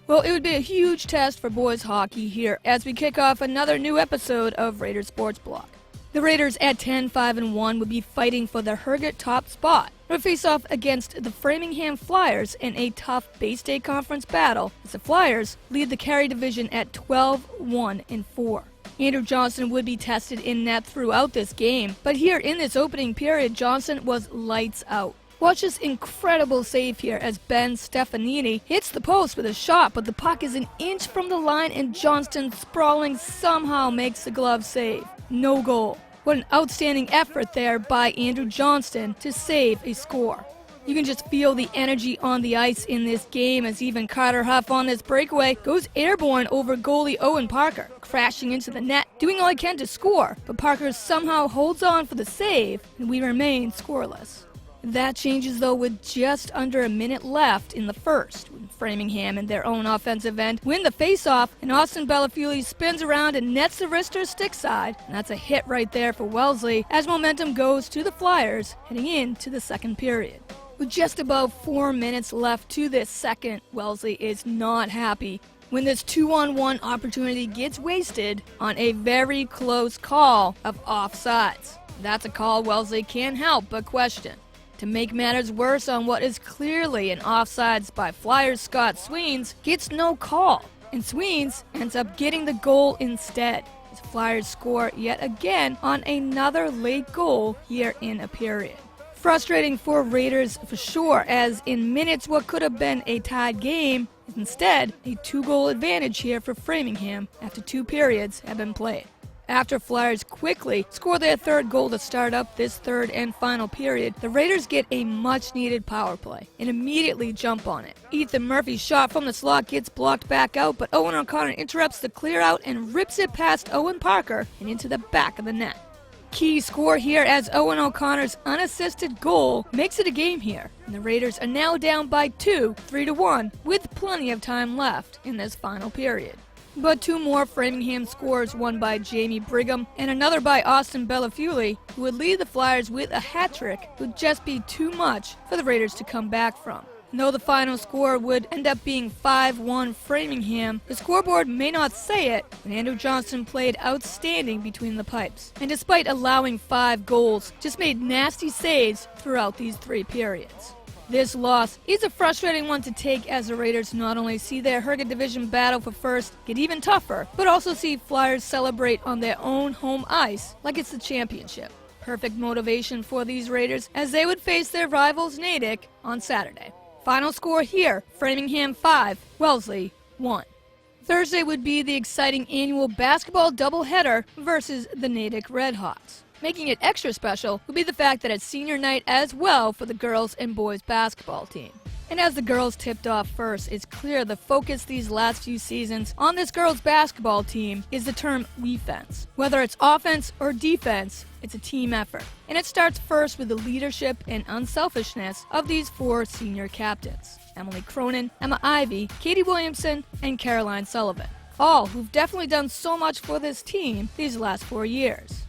Well, it would be a huge test for boys hockey here as we kick off another new episode of Raiders Sports Block. The Raiders at 10-5-1 would be fighting for the Herget top spot. They would face off against the Framingham Flyers in a tough Bay State Conference battle as the Flyers lead the Carey division at 12-1-4. Andrew Johnston would be tested in net throughout this game, but here in this opening period, Johnston was lights out. Watch this incredible save here as Ben Stefanini hits the post with a shot, but the puck is an inch from the line and Johnston sprawling somehow makes the glove save. No goal. What an outstanding effort there by Andrew Johnston to save a score. You can just feel the energy on the ice in this game as even Carter Huff on this breakaway goes airborne over goalie Owen Parker, crashing into the net, doing all he can to score, but Parker somehow holds on for the save and we remain scoreless. That changes though with just under a minute left in the first, when Framingham in their own offensive end win the faceoff and Austin Bellafuli spins around and nets the wrister stick side, and that's a hit right there for Wellesley as momentum goes to the Flyers heading into the second period. With just about 4 minutes left to this second, Wellesley is not happy when this 2-on-1 opportunity gets wasted on a very close call of offsides. That's a call Wellesley can't help but question. To make matters worse on what is clearly an offsides by Flyers Scott Sweens gets no call, and Sweens ends up getting the goal instead. As Flyers score yet again on another late goal here in a period. Frustrating for Raiders for sure, as in minutes what could have been a tied game is instead a 2-goal advantage here for Framingham after 2 periods have been played. After Flyers quickly score their third goal to start up this third and final period, the Raiders get a much-needed power play and immediately jump on it. Ethan Murphy's shot from the slot gets blocked back out, but Owen O'Connor interrupts the clear out and rips it past Owen Parker and into the back of the net. Key score here as Owen O'Connor's unassisted goal makes it a game here, and the Raiders are now down by 2, 3-1, with plenty of time left in this final period. But 2 more Framingham scores, one by Jamie Brigham and another by Austin Bellafuli, who would lead the Flyers with a hat trick, would just be too much for the Raiders to come back from. And though the final score would end up being 5-1 Framingham, the scoreboard may not say it, and Andrew Johnston played outstanding between the pipes. And despite allowing 5 goals, just made nasty saves throughout these 3 periods. This loss is a frustrating one to take as the Raiders not only see their Herget Division battle for first get even tougher, but also see Flyers celebrate on their own home ice like it's the championship. Perfect motivation for these Raiders as they would face their rivals Natick on Saturday. Final score here, Framingham 5, Wellesley 1. Thursday would be the exciting annual basketball doubleheader versus the Natick Redhawks. Making it extra special would be the fact that it's senior night as well for the girls and boys basketball team. And as the girls tipped off first, it's clear the focus these last few seasons on this girls basketball team is the term "we-fence." Whether it's offense or defense, it's a team effort. And it starts first with the leadership and unselfishness of these 4 senior captains: Emily Cronin, Emma Ivey, Katie Williamson, and Caroline Sullivan. All who've definitely done so much for this team these last 4 years.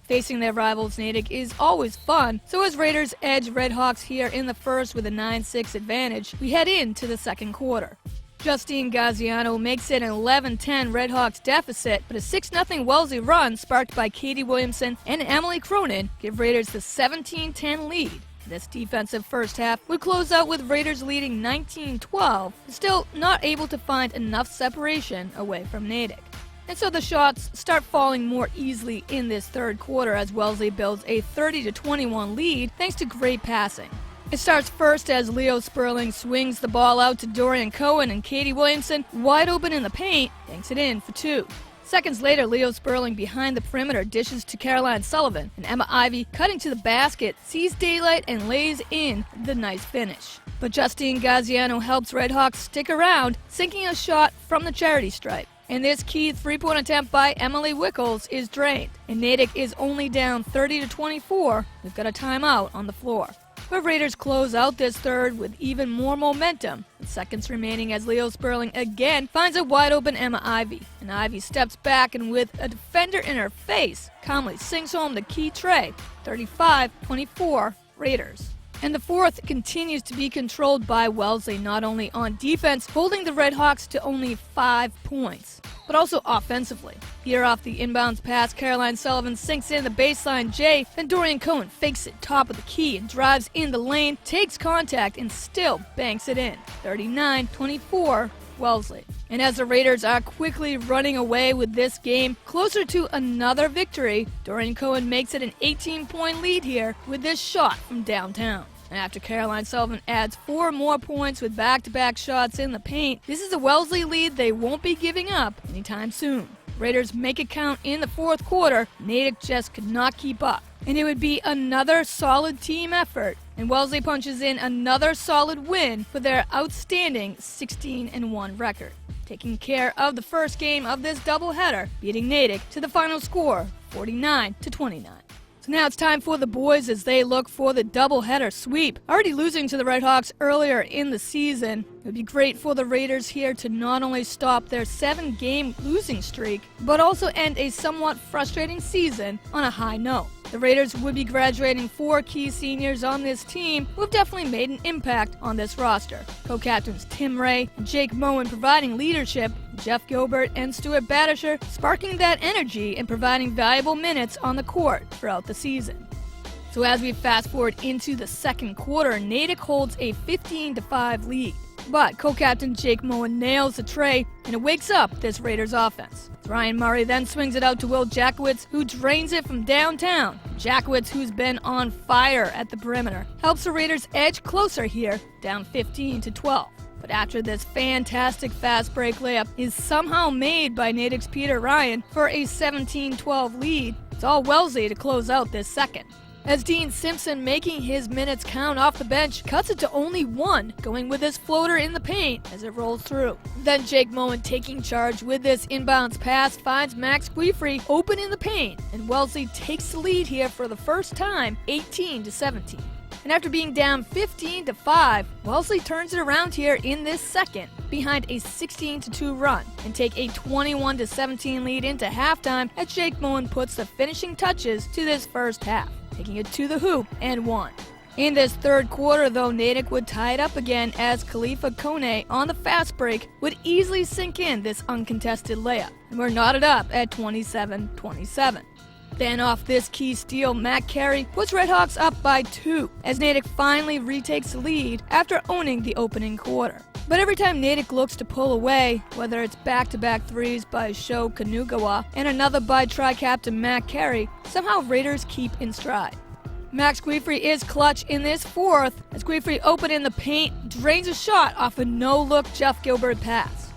Facing their rivals Natick is always fun, so as Raiders edge Redhawks here in the first with a 9-6 advantage, we head into the second quarter. Justine Gaziano makes it an 11-10 Redhawks deficit, but a 6-0 Wellesley run sparked by Katie Williamson and Emily Cronin give Raiders the 17-10 lead. This defensive first half would close out with Raiders leading 19-12, but still not able to find enough separation away from Natick. And so the shots start falling more easily in this third quarter as Wellesley builds a 30-21 lead thanks to great passing. It starts first as Leo Sperling swings the ball out to Dorian Cohen, and Katie Williamson, wide open in the paint, banks it in for 2. Seconds later, Leo Sperling behind the perimeter dishes to Caroline Sullivan, and Emma Ivey, cutting to the basket, sees daylight and lays in the nice finish. But Justine Gaziano helps Redhawks stick around, sinking a shot from the charity stripe. And this key 3-point attempt by Emily Wickles is drained, and Natick is only down 30-24. We've got a timeout on the floor. But Raiders close out this third with even more momentum, with seconds remaining as Leo Sperling again finds a wide-open Emma Ivey. And Ivey steps back and with a defender in her face, calmly sinks home the key tray. 35-24, Raiders. And the fourth continues to be controlled by Wellesley, not only on defense, holding the Redhawks to only 5 points, but also offensively. Here off the inbounds pass, Caroline Sullivan sinks in the baseline J, then Dorian Cohen fakes it top of the key and drives in the lane, takes contact, and still banks it in. 39-24, Wellesley. And as the Raiders are quickly running away with this game, closer to another victory, Dorian Cohen makes it an 18-point lead here with this shot from downtown. And after Caroline Sullivan adds 4 more points with back-to-back shots in the paint, this is a Wellesley lead they won't be giving up anytime soon. Raiders make it count in the fourth quarter. Natick just could not keep up. And it would be another solid team effort, and Wellesley punches in another solid win for their outstanding 16-1 record, taking care of the first game of this doubleheader, beating Natick to the final score, 49-29. So now it's time for the boys as they look for the doubleheader sweep. Already losing to the Redhawks earlier in the season, it would be great for the Raiders here to not only stop their 7-game losing streak, but also end a somewhat frustrating season on a high note. The Raiders would be graduating 4 key seniors on this team who have definitely made an impact on this roster. Co-captains Tim Ray and Jake Moen providing leadership, Jeff Gilbert and Stuart Badisher sparking that energy and providing valuable minutes on the court throughout the season. So as we fast forward into the second quarter, Natick holds a 15-5 lead. But co-captain Jake Moen nails the tray, and it wakes up this Raiders offense. Ryan Murray then swings it out to Will Jackowitz, who drains it from downtown. Jackowitz, who's been on fire at the perimeter, helps the Raiders edge closer here, down 15-12. But after this fantastic fast break layup is somehow made by Natick's Peter Ryan for a 17-12 lead, it's all Wellesley to close out this second. As Dean Simpson, making his minutes count off the bench, cuts it to only 1, going with his floater in the paint as it rolls through. Then Jake Moen, taking charge with this inbounds pass, finds Max Guifrey open in the paint, and Wellesley takes the lead here for the first time, 18-17. And after being down 15-5, Wellesley turns it around here in this second, behind a 16-2 run, and take a 21-17 lead into halftime as Jake Moen puts the finishing touches to this first half, taking it to the hoop and won. In this third quarter, though, Natick would tie it up again as Khalifa Kone on the fast break would easily sink in this uncontested layup, and we're knotted up at 27-27. Then off this key steal, Matt Carey puts Redhawks up by 2 as Natick finally retakes the lead after owning the opening quarter. But every time Natick looks to pull away, whether it's back-to-back threes by Sho Kanugawa and another by tri-captain Matt Carey, somehow Raiders keep in stride. Max Guifrey is clutch in this fourth as Guifrey open in the paint, drains a shot off a no-look Jeff Gilbert pass.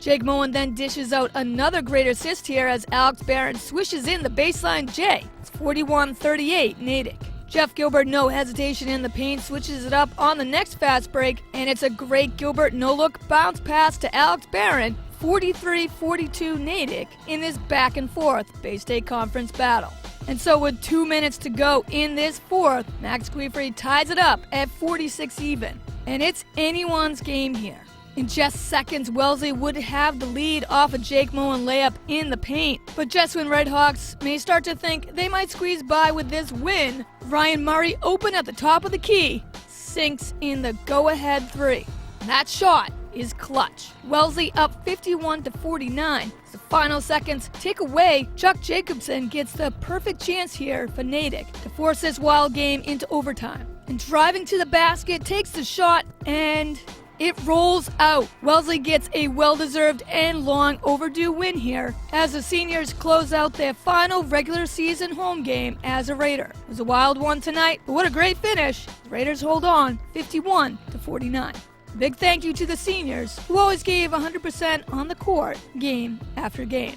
Jake Moen then dishes out another great assist here as Alex Barron swishes in the baseline J. It's 41-38 Natick. Jeff Gilbert, no hesitation in the paint, switches it up on the next fast break, and it's a great Gilbert no-look bounce pass to Alex Barron, 43-42 Natick in this back-and-forth Bay State Conference battle. And so with 2 minutes to go in this fourth, Max Guifrey ties it up at 46 even. And it's anyone's game here. In just seconds, Wellesley would have the lead off a Jake Moen layup in the paint. But just when Redhawks may start to think they might squeeze by with this win, Ryan Murray, open at the top of the key, sinks in the go-ahead 3. That shot is clutch. Wellesley up 51-49. As the final seconds tick away, Chuck Jacobson gets the perfect chance here for Natick to force this wild game into overtime. And driving to the basket, takes the shot, and it rolls out. Wellesley gets a well-deserved and long overdue win here as the seniors close out their final regular season home game as a Raider. It was a wild one tonight, but what a great finish. The Raiders hold on 51-49. Big thank you to the seniors who always gave 100% on the court game after game.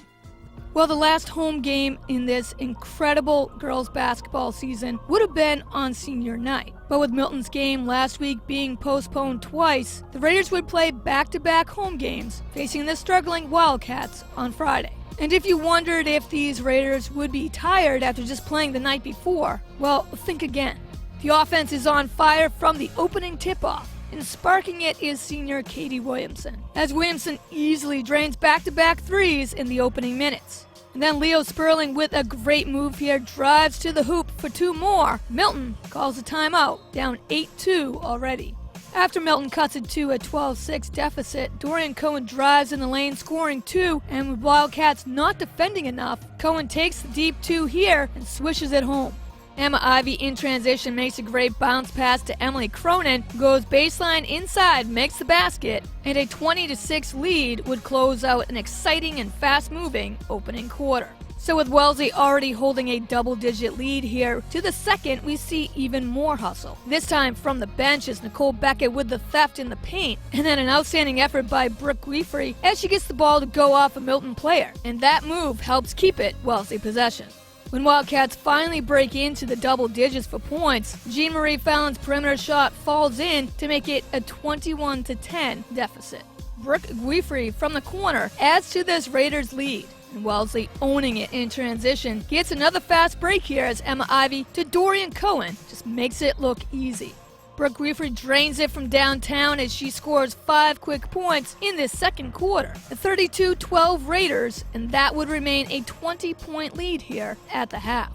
Well, the last home game in this incredible girls basketball season would have been on senior night. But with Milton's game last week being postponed twice, the Raiders would play back-to-back home games, facing the struggling Wildcats on Friday. And if you wondered if these Raiders would be tired after just playing the night before, well, think again. The offense is on fire from the opening tip-off, and sparking it is senior Katie Williamson, as Williamson easily drains back-to-back threes in the opening minutes. And then Leo Sperling with a great move here drives to the hoop for 2 more. Milton calls a timeout, down 8-2 already. After Milton cuts it to a 12-6 deficit, Dorian Cohen drives in the lane, scoring 2, and with Wildcats not defending enough, Cohen takes the deep 2 here and swishes it home. Emma Ivy in transition makes a great bounce pass to Emily Cronin, who goes baseline inside, makes the basket, and a 20-6 lead would close out an exciting and fast-moving opening quarter. So with Wellesley already holding a double-digit lead here, to the second we see even more hustle. This time from the bench is Nicole Beckett with the theft in the paint, and then an outstanding effort by Brooke Guifrey as she gets the ball to go off a Milton player, and that move helps keep it Wellesley possession. When Wildcats finally break into the double digits for points, Jean-Marie Fallon's perimeter shot falls in to make it a 21-10 deficit. Brooke Guifrey from the corner adds to this Raiders lead. And Wellesley, owning it in transition, gets another fast break here as Emma Ivy to Dorian Cohen just makes it look easy. Brooke Guifrey drains it from downtown as she scores 5 quick points in this second quarter. A 32-12 Raiders, and that would remain a 20-point lead here at the half.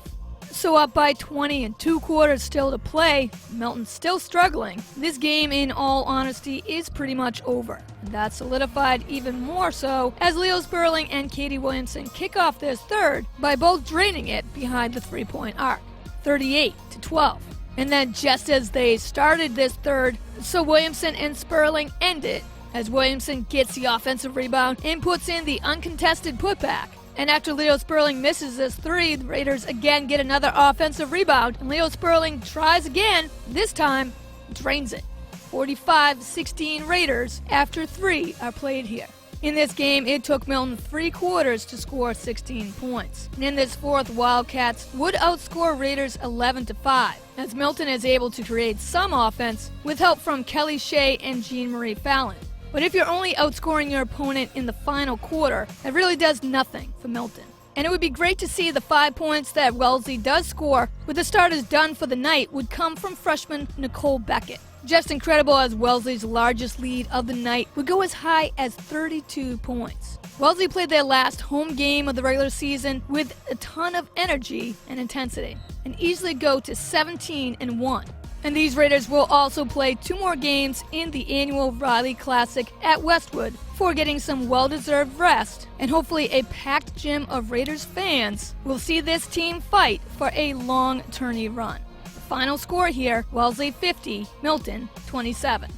So up by 20 and 2 quarters still to play, Milton's still struggling. This game, in all honesty, is pretty much over. And that's solidified even more so as Leo Sperling and Katie Williamson kick off this third by both draining it behind the 3-point arc, 38-12. And then just as they started this third, so Williamson and Sperling end it as Williamson gets the offensive rebound and puts in the uncontested putback. And after Leo Sperling misses this 3, the Raiders again get another offensive rebound, and Leo Sperling tries again, this time drains it. 45-16 Raiders after 3 are played here. In this game, it took Milton 3 quarters to score 16 points. And in this fourth, Wildcats would outscore Raiders 11-5, as Milton is able to create some offense with help from Kelly Shea and Jean-Marie Fallon. But if you're only outscoring your opponent in the final quarter, that really does nothing for Milton. And it would be great to see the 5 points that Wellesley does score with the starters done for the night would come from freshman Nicole Beckett. Just incredible as Wellesley's largest lead of the night would go as high as 32 points. Wellesley played their last home game of the regular season with a ton of energy and intensity and easily go to 17-1. And these Raiders will also play 2 more games in the annual Riley Classic at Westwood before getting some well-deserved rest, and hopefully a packed gym of Raiders fans will see this team fight for a long tourney run. The final score here, Wellesley 50, Milton 27.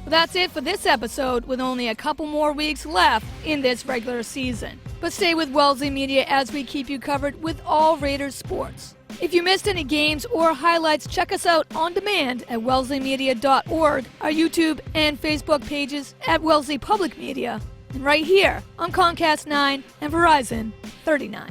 Well, that's it for this episode, with only a couple more weeks left in this regular season. But stay with Wellesley Media as we keep you covered with all Raiders sports. If you missed any games or highlights, check us out on demand at wellesleymedia.org, our YouTube and Facebook pages at Wellesley Public Media, and right here on Comcast 9 and Verizon 39.